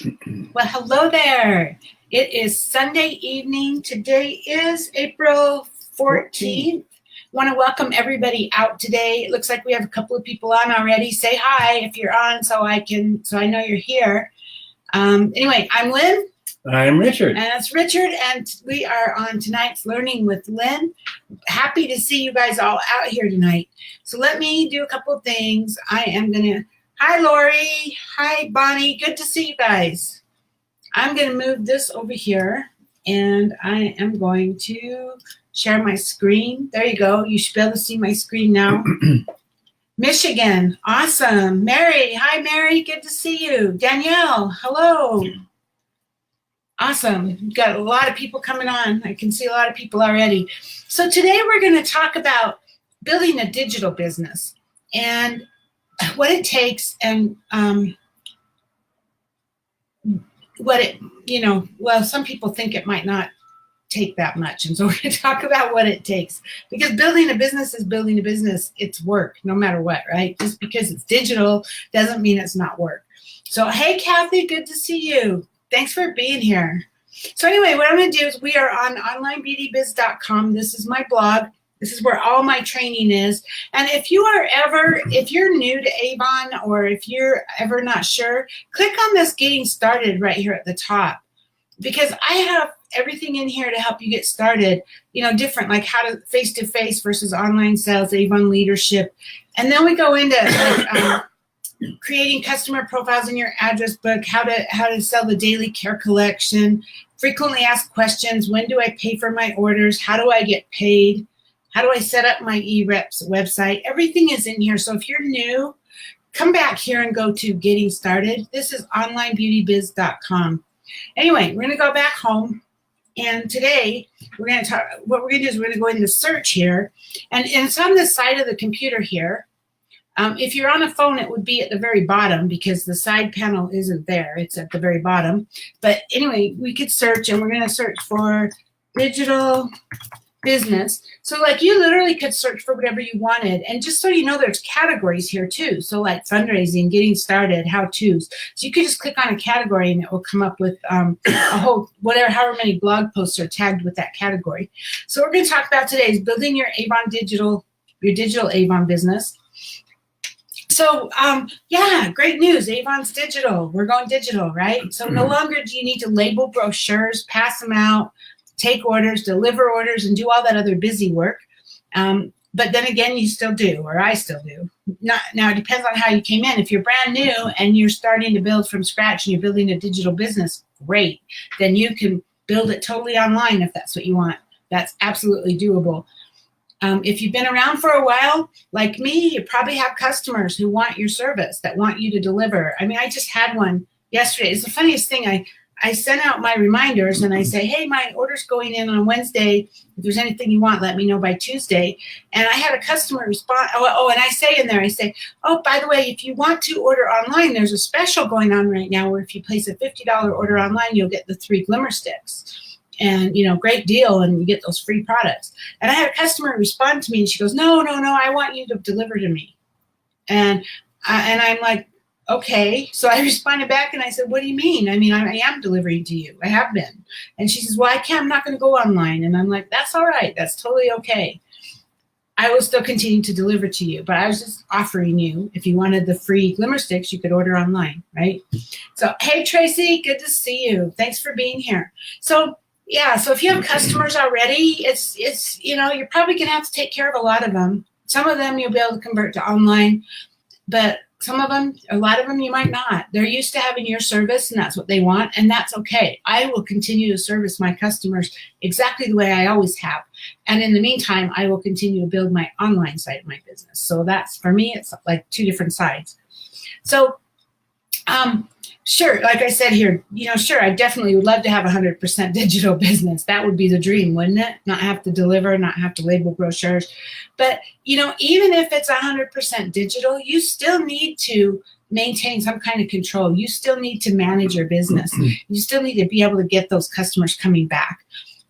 Well, hello there. It is Sunday evening. Today is April 14th. Want to welcome everybody out today. It looks like we have a couple of people on already. Say hi if you're on so I know you're here. Anyway, I'm Lynn. I'm Richard. And it's Richard, and we are on tonight's Learning with Lynn. Happy to see you guys all out here tonight. So let me do a couple of things. Hi, Lori. Hi, Bonnie. Good to see you guys. I'm going to move this over here, and I am going to share my screen. There you go. You should be able to see my screen now. Michigan. Awesome. Mary. Hi, Mary. Good to see you. Danielle. Hello. Awesome. We've got a lot of people coming on. I can see a lot of people already. So today we're going to talk about building a digital business and what it takes and some people think it might not take that much. And so we're going to talk about what it takes, because building a business is building a business. It's work no matter what, right? Just because it's digital doesn't mean it's not work. So, hey, Kathy, good to see you. Thanks for being here. So anyway, what I'm going to do is we are on onlinebeautybiz.com. This is my blog. This is where all my training is. And if you're new to Avon, or if you're ever not sure, click on this Getting Started right here at the top, because I have everything in here to help you get started, different, like how to face-to-face versus online sales, Avon leadership. And then we go into creating customer profiles in your address book, how to sell the daily care collection, frequently asked questions, when do I pay for my orders, how do I get paid, how do I set up my eReps website. Everything is in here. So if you're new, come back here and go to Getting Started. This is onlinebeautybiz.com. Anyway, we're going to go back home. And today we're going to go into search here. And it's on the side of the computer here. If you're on a phone, it would be at the very bottom, because the side panel isn't there. It's at the very bottom. But anyway, we could search, and we're going to search for digital business. So like you literally could search for whatever you wanted. And just so you know, there's categories here too. So like fundraising, getting started, how-tos. So you could just click on a category and it will come up with a whole, however many blog posts are tagged with that category. So what we're going to talk about today is building your digital Avon business. So, great news. Avon's digital. We're going digital, right? So no longer do you need to label brochures, pass them out, take orders, deliver orders, and do all that other busy work. But then again, you still do, or I still do. Now, it depends on how you came in. If you're brand new and you're starting to build from scratch and you're building a digital business, great. Then you can build it totally online if that's what you want. That's absolutely doable. If you've been around for a while, like me, you probably have customers who want your service, that want you to deliver. I mean, I just had one yesterday. It's the funniest thing. I sent out my reminders and I say, hey, my order's going in on Wednesday. If there's anything you want, let me know by Tuesday. And I had a customer respond. And I say in there, oh, by the way, if you want to order online, there's a special going on right now where if you place a $50 order online, you'll get the 3 glimmer sticks. And, great deal, and you get those free products. And I had a customer respond to me, and she goes, no, I want you to deliver to me. And I'm like, okay. So I responded back, and I said, what do you mean? I mean, I am delivering to you. I have been. And she says, well, I'm not going to go online. And I'm like, that's all right. That's totally okay. I will still continue to deliver to you, but I was just offering you, if you wanted the free glimmer sticks, you could order online, right? So, hey, Tracy, good to see you. Thanks for being here. So if you have customers already, it's you're probably going to have to take care of a lot of them. Some of them you'll be able to convert to online, but a lot of them you might not. They're used to having your service, and that's what they want, and that's okay. I will continue to service my customers exactly the way I always have. And in the meantime, I will continue to build my online side of my business. So that's, for me, it's like 2 different sides. So, sure, like I said here, sure, I definitely would love to have 100% digital business. That would be the dream, wouldn't it? Not have to deliver, not have to label brochures. But, even if it's 100% digital, you still need to maintain some kind of control. You still need to manage your business. You still need to be able to get those customers coming back.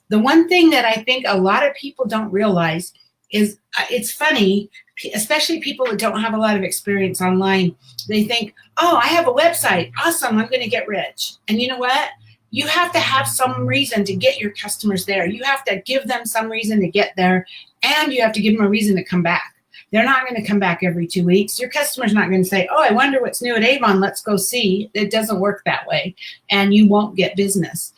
The one thing that I think a lot of people don't realize is, it's funny, especially people that don't have a lot of experience online, they think, oh, I have a website. Awesome. I'm going to get rich. And you know what? You have to have some reason to get your customers there. You have to give them some reason to get there, and you have to give them a reason to come back. They're not going to come back every 2 weeks. Your customer's not going to say, oh, I wonder what's new at Avon. Let's go see. It doesn't work that way, and you won't get business.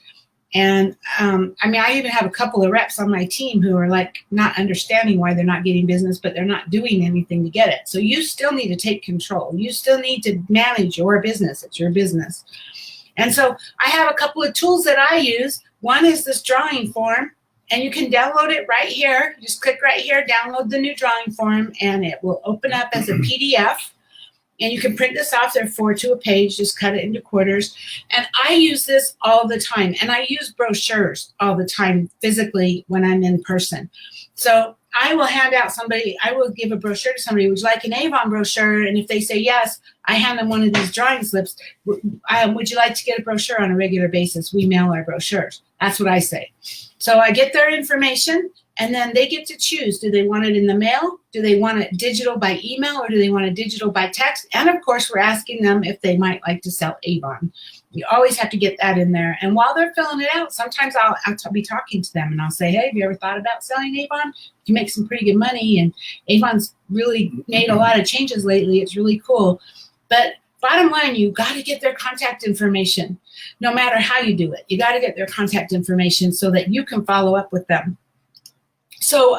And I even have a couple of reps on my team who are like not understanding why they're not getting business, but they're not doing anything to get it. So you still need to take control. You still need to manage your business. It's your business. And so I have a couple of tools that I use. One is this drawing form, and you can download it right here. Just click right here, download the new drawing form, and it will open up as a PDF. And you can print this off, therefore, to a page. Just cut it into quarters. And I use this all the time. And I use brochures all the time physically when I'm in person. So I will hand out I will give a brochure to somebody. Would you like an Avon brochure? And if they say yes, I hand them one of these drawing slips. Would you like to get a brochure on a regular basis? We mail our brochures. That's what I say. So I get their information, and then they get to choose. Do they want it in the mail? Do they want it digital by email, or do they want it digital by text? And of course, we're asking them if they might like to sell Avon. You always have to get that in there. And while they're filling it out, sometimes I'll be talking to them, and I'll say, hey, have you ever thought about selling Avon? You make some pretty good money, and Avon's really made a lot of changes lately. It's really cool. But bottom line, you got to get their contact information. No matter how you do it, you got to get their contact information so that you can follow up with them. So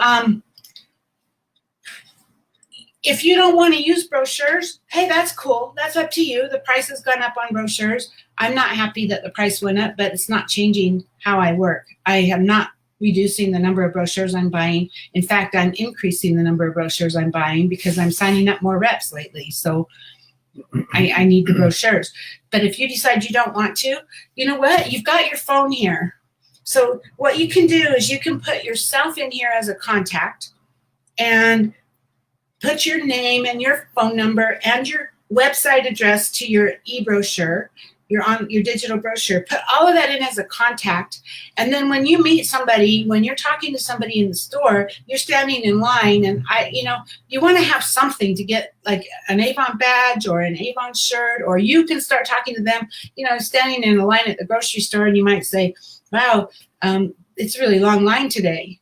if you don't want to use brochures, hey, that's cool. That's up to you. The price has gone up on brochures. I'm not happy that the price went up, but it's not changing how I work. I am not reducing the number of brochures I'm buying. In fact, I'm increasing the number of brochures I'm buying because I'm signing up more reps lately. So I need the brochures. But if you decide you don't want to, you know what? You've got your phone here. So what you can do is you can put yourself in here as a contact and put your name and your phone number and your website address to your e-brochure, your digital brochure. Put all of that in as a contact. And then when you meet somebody, when you're talking to somebody in the store, you're standing in line, and you want to have something to get, like an Avon badge or an Avon shirt, or you can start talking to them, standing in a line at the grocery store, and you might say, wow, it's a really long line today.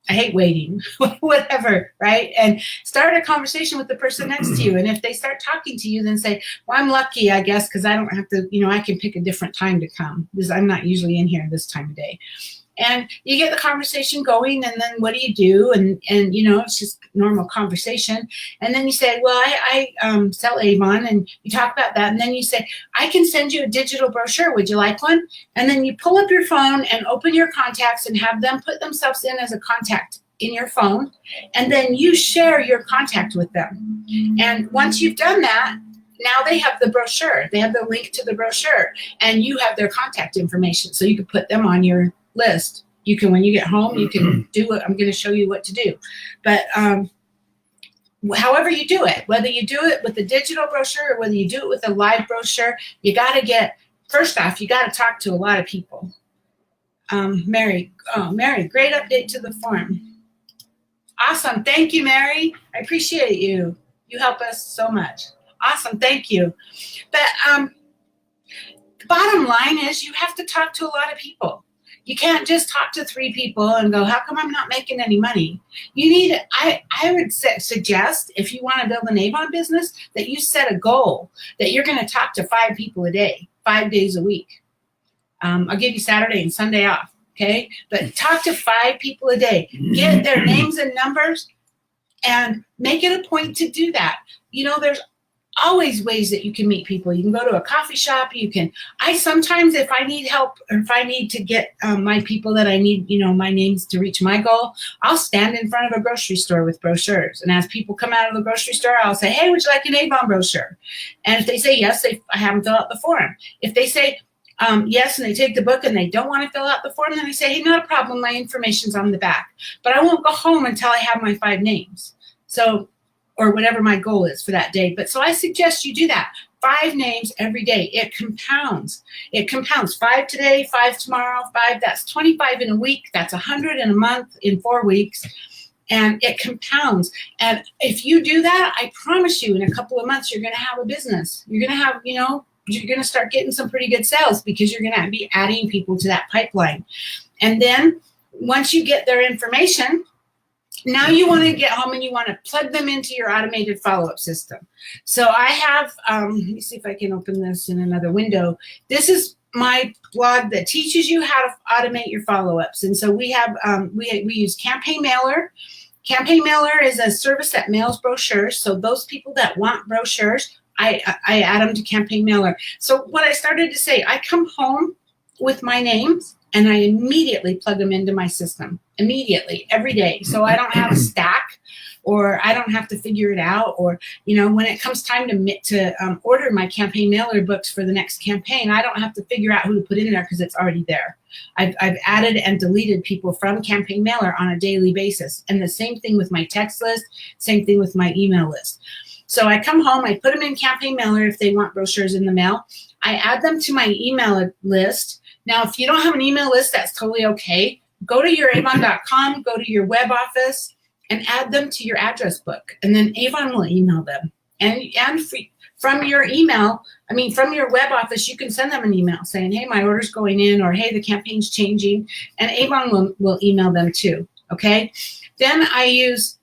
I hate waiting, whatever, right? And start a conversation with the person next to you. And if they start talking to you, then say, well, I'm lucky, I guess, because I don't have to, I can pick a different time to come because I'm not usually in here this time of day. And you get the conversation going, and then what do you do? And it's just normal conversation. And then you say, well, I sell Avon, and you talk about that. And then you say, I can send you a digital brochure. Would you like one? And then you pull up your phone and open your contacts and have them put themselves in as a contact in your phone. And then you share your contact with them. And once you've done that, now they have the brochure. They have the link to the brochure, and you have their contact information. So you can put them on your list. You can, when you get home, you can do what I'm going to show you what to do. But however you do it, whether you do it with the digital brochure or whether you do it with a live brochure, you got to first off, you got to talk to a lot of people. Mary, great update to the form. Awesome. Thank you, Mary. I appreciate you. You help us so much. Awesome. Thank you. But the bottom line is you have to talk to a lot of people. You can't just talk to 3 people and go, how come I'm not making any money? You need, I would suggest, if you want to build an Avon business, that you set a goal that you're going to talk to 5 people a day, 5 days a week. I'll give you Saturday and Sunday off, okay? But talk to 5 people a day. Get their names and numbers and make it a point to do that. There's always ways that you can meet people. You can go to a coffee shop. I sometimes, if I need help or if I need to get my people that I need, my names to reach my goal, I'll stand in front of a grocery store with brochures. And as people come out of the grocery store, I'll say, hey, would you like an Avon brochure? And if they say yes, I have them fill out the form. If they say yes, and they take the book and they don't want to fill out the form, then I say, hey, not a problem. My information's on the back. But I won't go home until I have my 5 names. So, or whatever my goal is for that day. But so I suggest you do that. 5 names every day. It compounds. It compounds. 5 today, 5 tomorrow, 5. That's 25 in a week. That's 100 in a month in 4 weeks. and it compounds. And if you do that, I promise you, in a couple of months, you're going to have a business. You're going to have, you're going to start getting some pretty good sales because you're going to be adding people to that pipeline. And then once you get their information, now you want to get home and you want to plug them into your automated follow-up system. So I have, let me see if I can open this in another window. This is my blog that teaches you how to automate your follow-ups. And so we have, we use Campaign Mailer. Campaign Mailer is a service that mails brochures. So those people that want brochures, I add them to Campaign Mailer. So what I started to say, I come home with my names and I immediately plug them into my system, immediately, every day. So I don't have a stack, or I don't have to figure it out. Or, when it comes time to order my Campaign Mailer books for the next campaign, I don't have to figure out who to put in there because it's already there. I've added and deleted people from Campaign Mailer on a daily basis. And the same thing with my text list, same thing with my email list. So I come home, I put them in Campaign Mailer if they want brochures in the mail. I add them to my email list. Now, if you don't have an email list, that's totally okay. Go to your Avon.com, go to your web office, and add them to your address book. And then Avon will email them. And from your email, from your web office, you can send them an email saying, hey, my order's going in, or hey, the campaign's changing. And Avon will email them too, okay? Then I use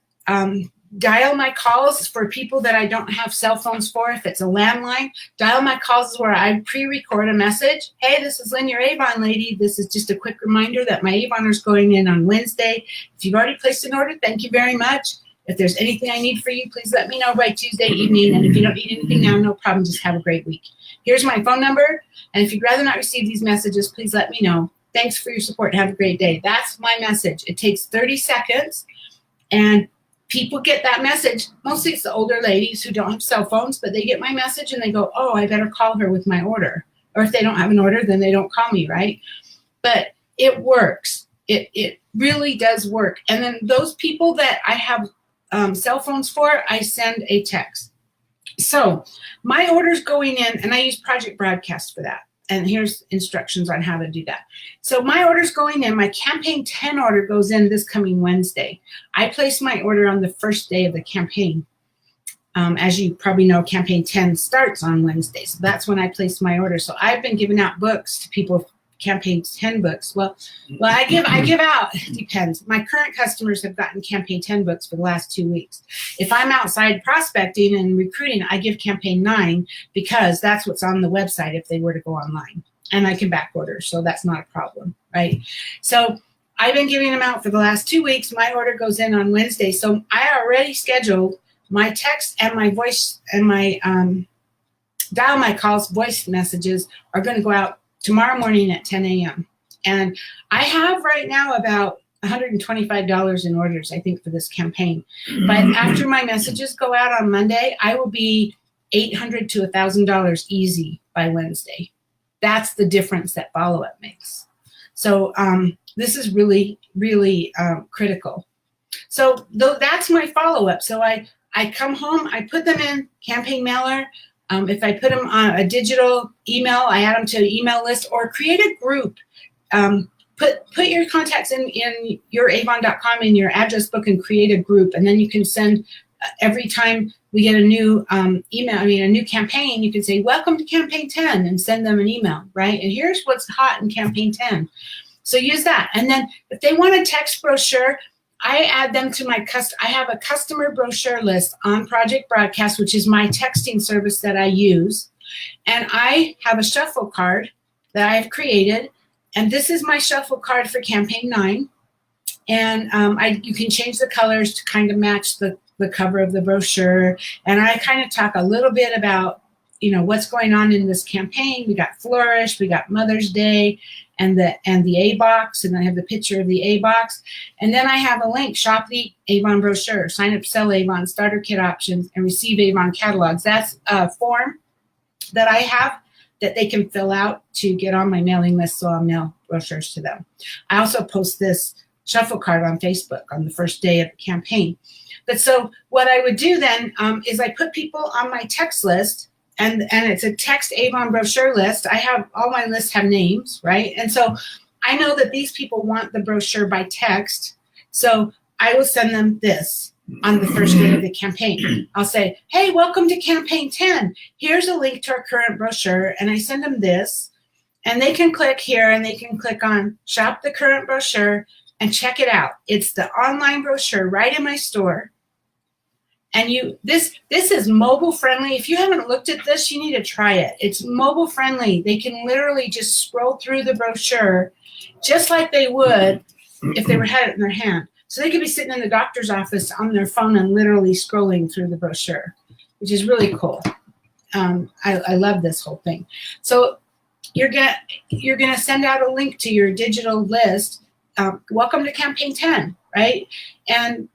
dial my calls for people that I don't have cell phones for. If it's a landline, dial my calls is where I pre-record a message. Hey, this is Lynn, your Avon lady. This is just a quick reminder that my Avoners going in on Wednesday. If you've already placed an order, thank you very much. If there's anything I need for you, please let me know by Tuesday evening. And if you don't need anything now, no problem. Just have a great week. Here's my phone number. And if you'd rather not receive these messages, please let me know. Thanks for your support. Have a great day. That's my message. It takes 30 seconds. And people get that message. Mostly it's the older ladies who don't have cell phones, but they get my message and they go, oh, I better call her with my order. Or if they don't have an order, then they don't call me, right? But it works. It really does work. And then those people that I have cell phones for, I send a text. So my order's going in, and I use Project Broadcast for that. And here's instructions on how to do that. So my order's going in. My campaign 10 order goes in this coming Wednesday. I place my order on the first day of the campaign. As you probably know, campaign 10 starts on Wednesday. So that's when I place my order. So I've been giving out books to people, campaign 10 books. Well, I give out, it depends. My current customers have gotten campaign 10 books for the last 2 weeks. If I'm outside prospecting and recruiting, I give campaign 9 because that's what's on the website if they were to go online. And I can back order, so that's not a problem, right? So I've been giving them out for the last 2 weeks. My order goes in on Wednesday. So I already scheduled my text and my voice and my dial my calls voice messages are going to go out tomorrow morning at 10 a.m. And I have right now about $125 in orders, I think, for this campaign. But after my messages go out on Monday, I will be $800 to $1,000 easy by Wednesday. That's the difference that follow-up makes. So this is really, really critical. So that's my follow-up. So I come home, I put them in Campaign Mailer. If I put them on a digital email, I add them to an email list, or create a group. Put your contacts in your Avon.com in your address book and create a group. And then you can send every time we get a new a new campaign, you can say, welcome to campaign 10 and send them an email, right? And here's what's hot in campaign 10. So use that. And then if they want a text brochure, I add them to I have a customer brochure list on Project Broadcast, which is my texting service that I use. And I have a shuffle card that I've created. And this is my shuffle card for campaign 9. And you can change the colors to kind of match the cover of the brochure. And I kind of talk a little bit about, what's going on in this campaign. We got Flourish, we got Mother's Day, and the A box, and I have the picture of the A box. And then I have a link, shop the Avon brochure, sign up, sell Avon, starter kit options, and receive Avon catalogs. That's a form that I have that they can fill out to get on my mailing list, so I'll mail brochures to them. I also post this shuffle card on Facebook on the first day of the campaign. But so what I would do then is I put people on my text list, and it's a text Avon brochure list. All my lists have names, right? And so I know that these people want the brochure by text. So I will send them this on the first day of the campaign. I'll say, hey, welcome to campaign 10. Here's a link to our current brochure. And I send them this, and they can click here and they can click on shop the current brochure and check it out. It's the online brochure right in my store. And this is mobile friendly. If you haven't looked at this, you need to try it. It's mobile friendly. They can literally just scroll through the brochure just like they would if they had it in their hand. So they could be sitting in the doctor's office on their phone and literally scrolling through the brochure, which is really cool. I love this whole thing. So you're gonna send out a link to your digital list. Welcome to campaign 10, right? And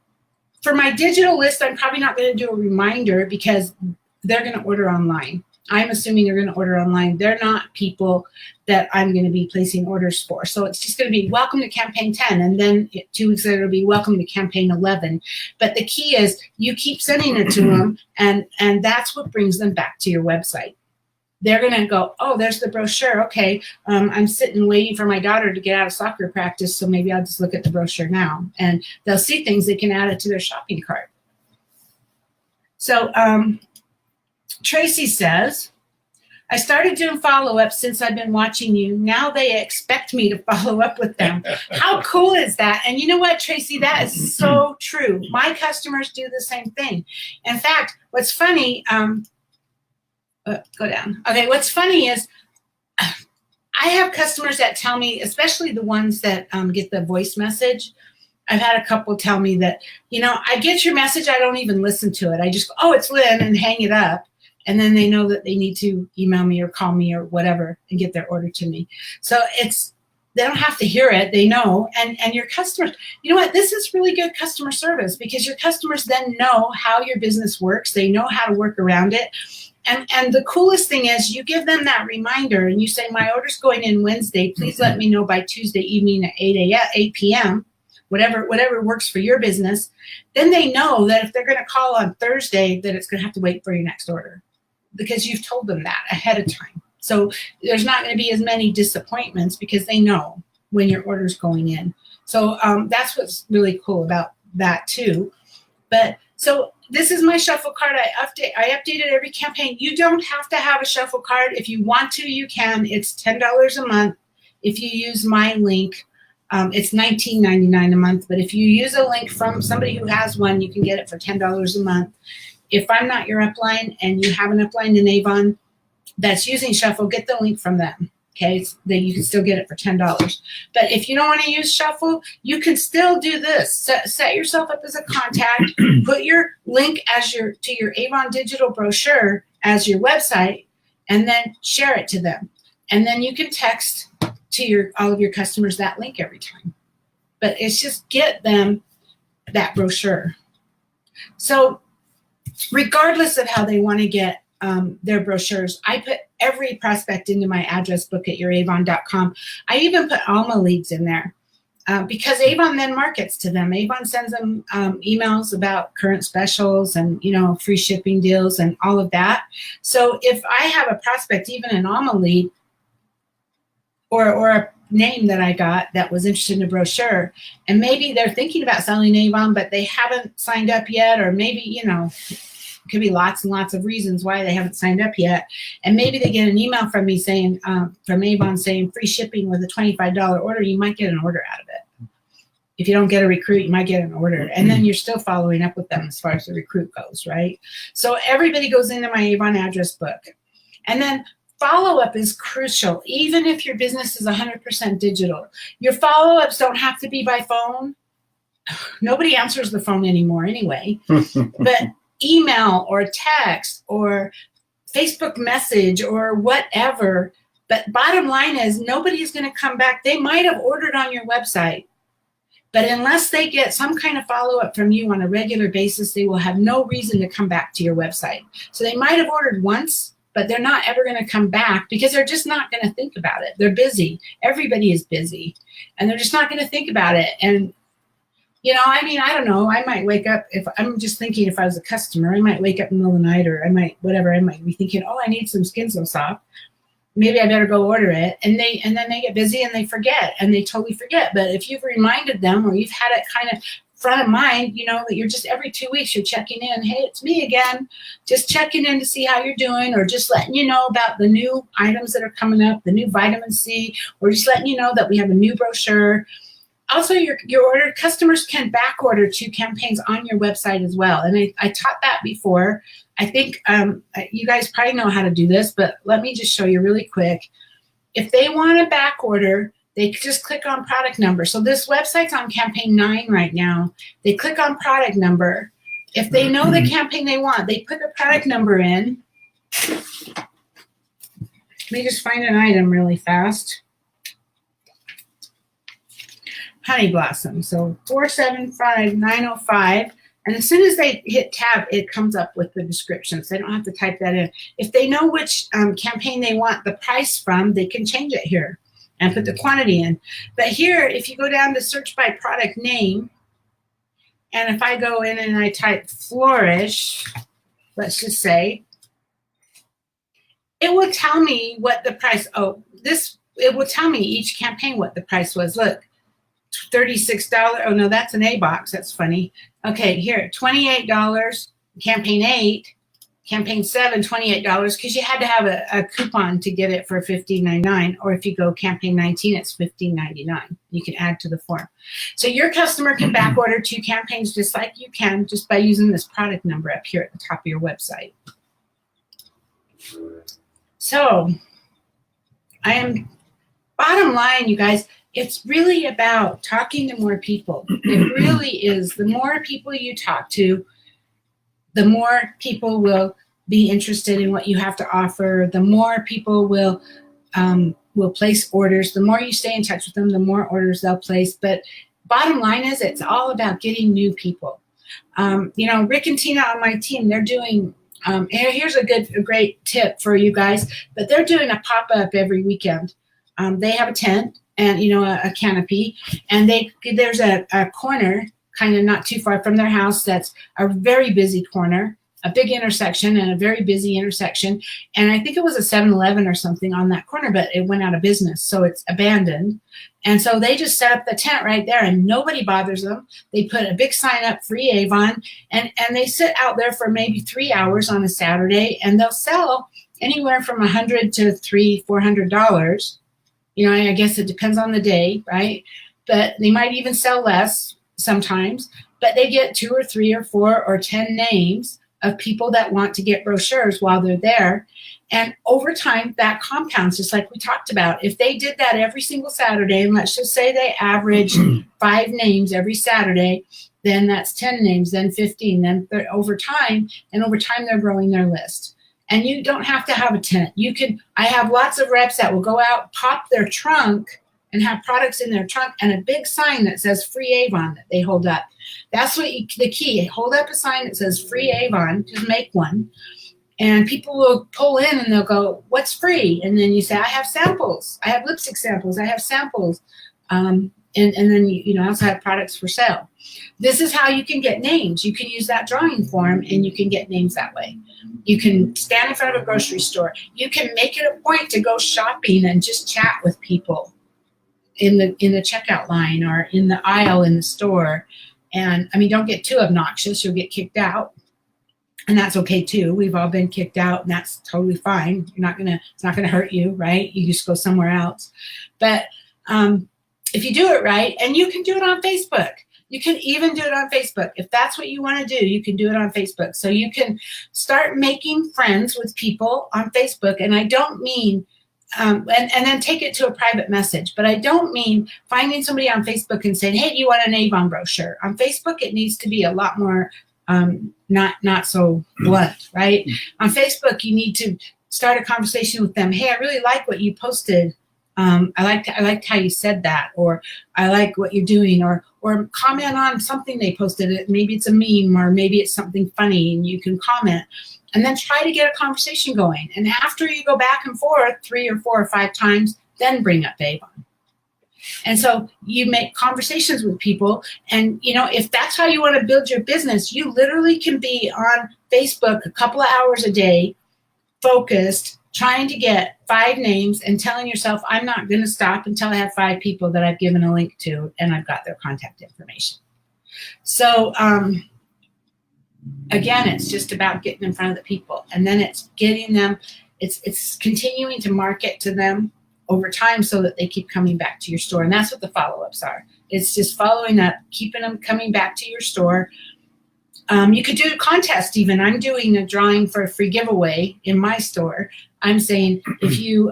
for my digital list, I'm probably not going to do a reminder because they're going to order online. I'm assuming they're going to order online. They're not people that I'm going to be placing orders for. So it's just going to be welcome to campaign 10. And then 2 weeks later, it'll be welcome to campaign 11. But the key is you keep sending it to them, and that's what brings them back to your website. They're going to go, oh, there's the brochure. Okay, I'm sitting waiting for my daughter to get out of soccer practice, so maybe I'll just look at the brochure now. And they'll see things they can add it to their shopping cart. So Tracy says, I started doing follow-ups since I've been watching you. Now they expect me to follow up with them. How cool is that? And you know what, Tracy? That is so true. My customers do the same thing. In fact, what's funny, go down. Okay, what's funny is I have customers that tell me, especially the ones that get the voice message. I've had a couple tell me that, I get your message, I don't even listen to it. I just go, oh, it's Lynn, and hang it up. And then they know that they need to email me or call me or whatever and get their order to me. So they don't have to hear it. They know. And your customers, you know what? This is really good customer service because your customers then know how your business works. They know how to work around it. And the coolest thing is you give them that reminder and you say, my order's going in Wednesday. Please let me know by Tuesday evening at 8 p.m., whatever works for your business. Then they know that if they're going to call on Thursday, that it's going to have to wait for your next order because you've told them that ahead of time. So there's not going to be as many disappointments because they know when your order's going in. So that's what's really cool about that too. But so this is my shuffle card. I update it every campaign. You don't have to have a shuffle card. If you want to, you can. It's $10 a month. If you use my link, it's $19.99 a month. But if you use a link from somebody who has one, you can get it for $10 a month. If I'm not your upline and you have an upline in Avon that's using Shuffle, get the link from them. Okay, then you can still get it for $10. But if you don't want to use Shuffle, you can still do this. Set yourself up as a contact. Put your link to your Avon digital brochure as your website, and then share it to them. And then you can text to all of your customers that link every time. But it's just get them that brochure. So regardless of how they want to get their brochures, I put every prospect into my address book at youravon.com. I even put Alma leads in there because Avon then markets to them. Avon sends them emails about current specials and free shipping deals and all of that. So if I have a prospect, even an Alma lead or a name that I got that was interested in a brochure, and maybe they're thinking about selling Avon, but they haven't signed up yet, or maybe could be lots and lots of reasons why they haven't signed up yet. And maybe they get an email from me saying, from Avon saying free shipping with a $25 order, you might get an order out of it. If you don't get a recruit, you might get an order. And then you're still following up with them as far as the recruit goes, right? So everybody goes into my Avon address book. And then follow-up is crucial, even if your business is 100% digital. Your follow-ups don't have to be by phone. Nobody answers the phone anymore anyway. But email or text or Facebook message or whatever. But bottom line is nobody's going to come back. They might have ordered on your website, but unless they get some kind of follow-up from you on a regular basis, they will have no reason to come back to your website. So they might have ordered once, but they're not ever going to come back because they're just not going to think about it. They're busy. Everybody is busy, and they're just not going to think about it. And I don't know. I might wake up, if I'm just thinking if I was a customer, I might wake up in the middle of the night, or I might be thinking, oh, I need some Skin So Soft. Maybe I better go order it. And then they get busy and they forget, and they totally forget. But if you've reminded them, or you've had it kind of front of mind, you know, that you're just every 2 weeks, you're checking in. Hey, it's me again. Just checking in to see how you're doing, or just letting you know about the new items that are coming up, the new vitamin C, or just letting you know that we have a new brochure. Also, your order customers can back order to campaigns on your website as well. And I taught that before. I think you guys probably know how to do this, but let me just show you really quick. If they want to back order, they just click on product number. So this website's on campaign 9 right now. They click on product number. If they know the campaign they want, they put the product number in. Let me just find an item really fast. Honey Blossom. So 475905. And as soon as they hit tab, it comes up with the description. So they don't have to type that in. If they know which campaign they want the price from, they can change it here and put the quantity in. But here, if you go down to search by product name, and if I go in and I type Flourish, let's just say, it will tell me what the price, it will tell me each campaign what the price was. Look, $36. Oh, no, that's an A box. That's funny. Okay, here, $28, campaign 8, campaign 7, $28, because you had to have a coupon to get it for $15.99, or if you go campaign 19, it's $15.99. You can add to the form. So your customer can back order 2 campaigns just like you can, just by using this product number up here at the top of your website. So bottom line, you guys, it's really about talking to more people. It really is. The more people you talk to, the more people will be interested in what you have to offer. The more people will place orders. The more you stay in touch with them, the more orders they'll place. But bottom line is, it's all about getting new people. You know, Rick and Tina on my team, they're doing, here's a great tip for you guys, but they're doing a pop-up every weekend. They have a tent and, you know, a canopy, and there's a corner kind of not too far from their house that's a very busy corner, a big intersection and a very busy intersection. And I think it was a 7-Eleven or something on that corner, but it went out of business, so it's abandoned. And so they just set up the tent right there, and nobody bothers them. They put a big sign up, free Avon, and they sit out there for maybe 3 hours on a Saturday, and they'll sell anywhere from $100 to $300-$400. You know, I guess it depends on the day, right? But they might even sell less sometimes, but they get 2 or 3 or 4 or 10 names of people that want to get brochures while they're there. And over time, that compounds, just like we talked about. If they did that every single Saturday, and let's just say they averaged 5 names every Saturday, then that's 10 names, then 15, then over time they're growing their list. And you don't have to have a tent. I have lots of reps that will go out, pop their trunk, and have products in their trunk and a big sign that says free Avon that they hold up. That's the key. Hold up a sign that says free Avon, just make one. And people will pull in and they'll go, what's free? And then you say, I have samples. I have lipstick samples. I have samples. And then you also have products for sale. This is how you can get names. You can use that drawing form and you can get names that way. You can stand in front of a grocery store. You can make it a point to go shopping and just chat with people in the checkout line or in the aisle in the store. And I mean, don't get too obnoxious. You'll get kicked out. And that's okay too. We've all been kicked out, and that's totally fine. It's not gonna hurt you, right? You just go somewhere else. But if you do it right, and you can do it on Facebook. You can even do it on Facebook. If that's what you want to do, you can do it on Facebook. So you can start making friends with people on Facebook. And I don't mean, and then take it to a private message. But I don't mean finding somebody on Facebook and saying, hey, do you want an Avon brochure? On Facebook, it needs to be a lot more not so blunt, right? On Facebook, you need to start a conversation with them. Hey, I really like what you posted. I liked how you said that, or I like what you're doing, or comment on something they posted. Maybe it's a meme, or maybe it's something funny, and you can comment, and then try to get a conversation going. And after you go back and forth 3 or 4 or 5 times, then bring up Avon. And so you make conversations with people, and if that's how you want to build your business, you literally can be on Facebook a couple of hours a day, focused, trying to get 5 names and telling yourself, I'm not going to stop until I have 5 people that I've given a link to and I've got their contact information. So again, it's just about getting in front of the people, and then it's getting them, it's continuing to market to them over time so that they keep coming back to your store. And that's what the follow-ups are. It's just following up, keeping them coming back to your store. You could do a contest even. I'm doing a drawing for a free giveaway in my store. I'm saying if you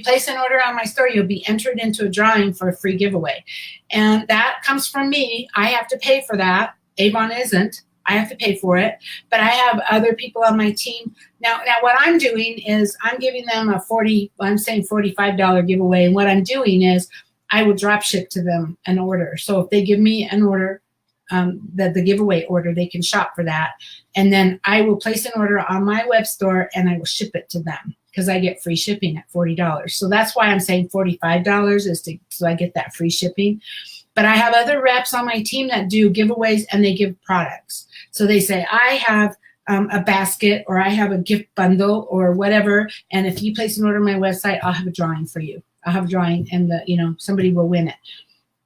place an order on my store, you'll be entered into a drawing for a free giveaway. And that comes from me. I have to pay for that. Avon isn't. I have to pay for it. But I have other people on my team. Now what I'm doing is I'm giving them I'm saying $45 giveaway. And what I'm doing is I will drop ship to them an order. So if they give me an order, the giveaway order, they can shop for that. And then I will place an order on my web store and I will ship it to them because I get free shipping at $40. So that's why I'm saying $45 so I get that free shipping. But I have other reps on my team that do giveaways and they give products. So they say, I have a basket or I have a gift bundle or whatever. And if you place an order on my website, I'll have a drawing for you. I'll have a drawing and somebody will win it.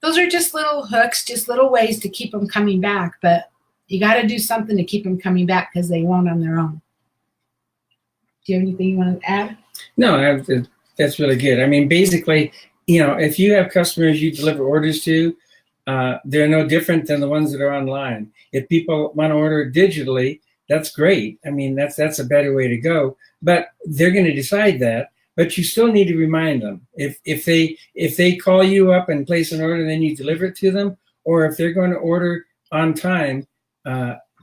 Those are just little hooks, just little ways to keep them coming back. But you got to do something to keep them coming back because they won't on their own. Do you have anything you want to add? No, that's really good. I mean, basically, if you have customers you deliver orders to, they're no different than the ones that are online. If people want to order digitally, that's great. I mean, that's a better way to go. But they're going to decide that. But you still need to remind them. If they call you up and place an order, and then you deliver it to them, or if they're going to order on time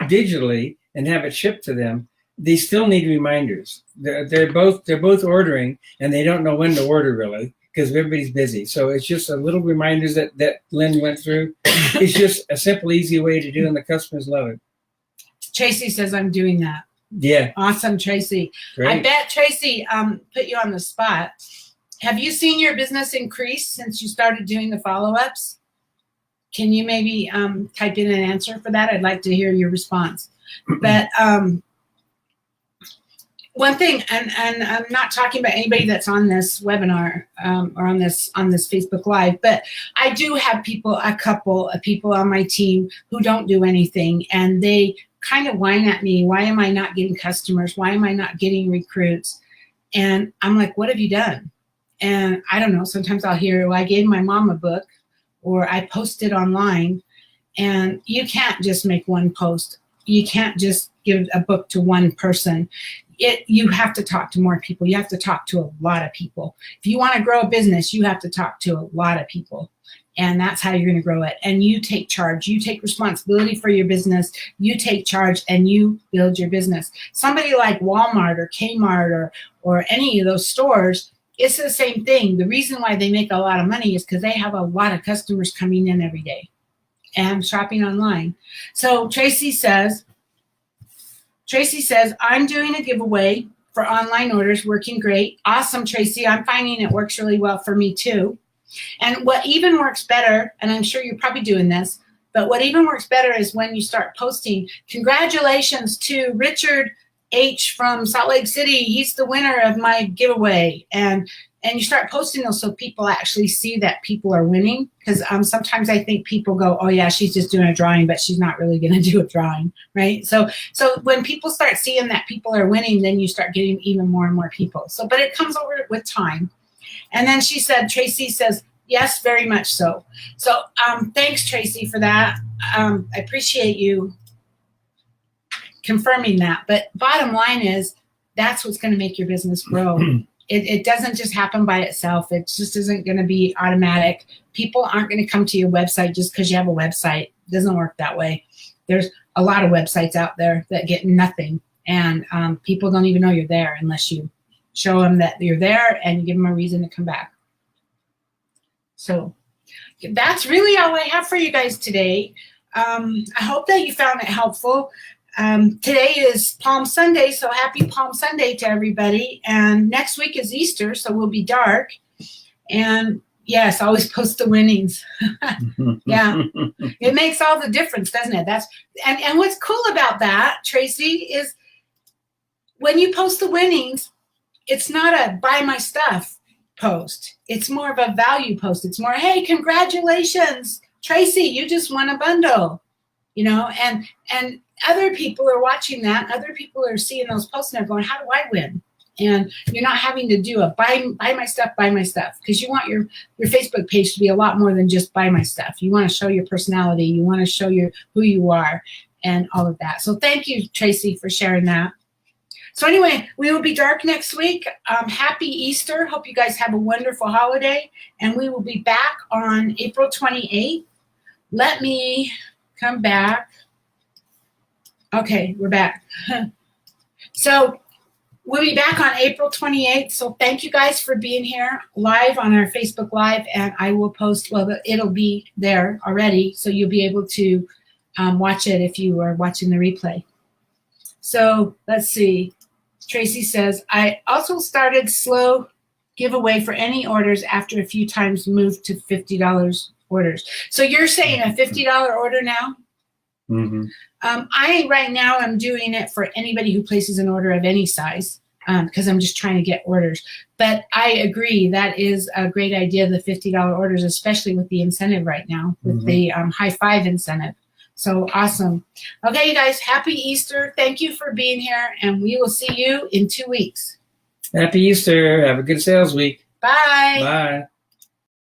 digitally and have it shipped to them, they still need reminders. They're both ordering, and they don't know when to order really because everybody's busy. So it's just a little reminders that Lynn went through. It's just a simple, easy way to do, and the customers love it. Tracy says I'm doing that. Yeah. Awesome, Tracy. Great. I bet Tracy put you on the spot. Have you seen your business increase since you started doing the follow-ups? Can you maybe type in an answer for that? I'd like to hear your response. But one thing, and I'm not talking about anybody that's on this webinar or on this Facebook Live, but I do have a couple of people on my team who don't do anything, and they kind of whine at me. Why am I not getting customers? Why am I not getting recruits? And I'm like, what have you done? And I don't know. Sometimes I'll hear, well, I gave my mom a book, or I posted online. And you can't just make one post. You can't just give a book to one person. You have to talk to more people. You have to talk to a lot of people. If you want to grow a business, you have to talk to a lot of people. And that's how you're going to grow it. And you take charge. You take responsibility for your business. You take charge and you build your business. Somebody like Walmart or Kmart or any of those stores, it's the same thing. The reason why they make a lot of money is because they have a lot of customers coming in every day and shopping online. So Tracy says, I'm doing a giveaway for online orders, working great. Awesome, Tracy. I'm finding it works really well for me too. And what even works better, and I'm sure you're probably doing this, but what even works better is when you start posting, congratulations to Richard H. from Salt Lake City. He's the winner of my giveaway. And you start posting those so people actually see that people are winning. Because sometimes I think people go, oh yeah, she's just doing a drawing, but she's not really going to do a drawing, right? So when people start seeing that people are winning, then you start getting even more and more people. So, but it comes over with time. And then Tracy says, yes, very much so. So thanks, Tracy, for that. I appreciate you confirming that. But bottom line is, that's what's going to make your business grow. It doesn't just happen by itself. It just isn't going to be automatic. People aren't going to come to your website just because you have a website. It doesn't work that way. There's a lot of websites out there that get nothing. And people don't even know you're there unless you show them that you're there and you give them a reason to come back. So that's really all I have for you guys today. I hope that you found it helpful. Today is Palm Sunday, so happy Palm Sunday to everybody. And next week is Easter, so we'll be dark. And yes, always post the winnings. Yeah, it makes all the difference, doesn't it? And what's cool about that, Tracy, is when you post the winnings, it's not a buy my stuff post. It's more of a value post. It's more, hey, congratulations, Tracy, you just won a bundle. and other people are watching that. Other people are seeing those posts and they're going, how do I win? And you're not having to do a buy my stuff, because you want your Facebook page to be a lot more than just buy my stuff. You want to show your personality. You want to show who you are and all of that. So thank you, Tracy, for sharing that. So anyway, we will be dark next week. Happy Easter. Hope you guys have a wonderful holiday. And we will be back on April 28th. Let me come back. Okay, we're back. So we'll be back on April 28th. So thank you guys for being here live on our Facebook Live. And I will post, well, it'll be there already. So you'll be able to watch it if you are watching the replay. So let's see. Tracy says, I also started slow giveaway for any orders after a few times moved to $50 orders. So you're saying a $50 order now? Mm-hmm. I right now am doing it for anybody who places an order of any size because I'm just trying to get orders. But I agree that is a great idea, the $50 orders, especially with the incentive right now, with the high five incentive. So awesome. Okay, you guys, happy Easter. Thank you for being here, and we will see you in 2 weeks. Happy Easter. Have a good sales week. Bye. Bye.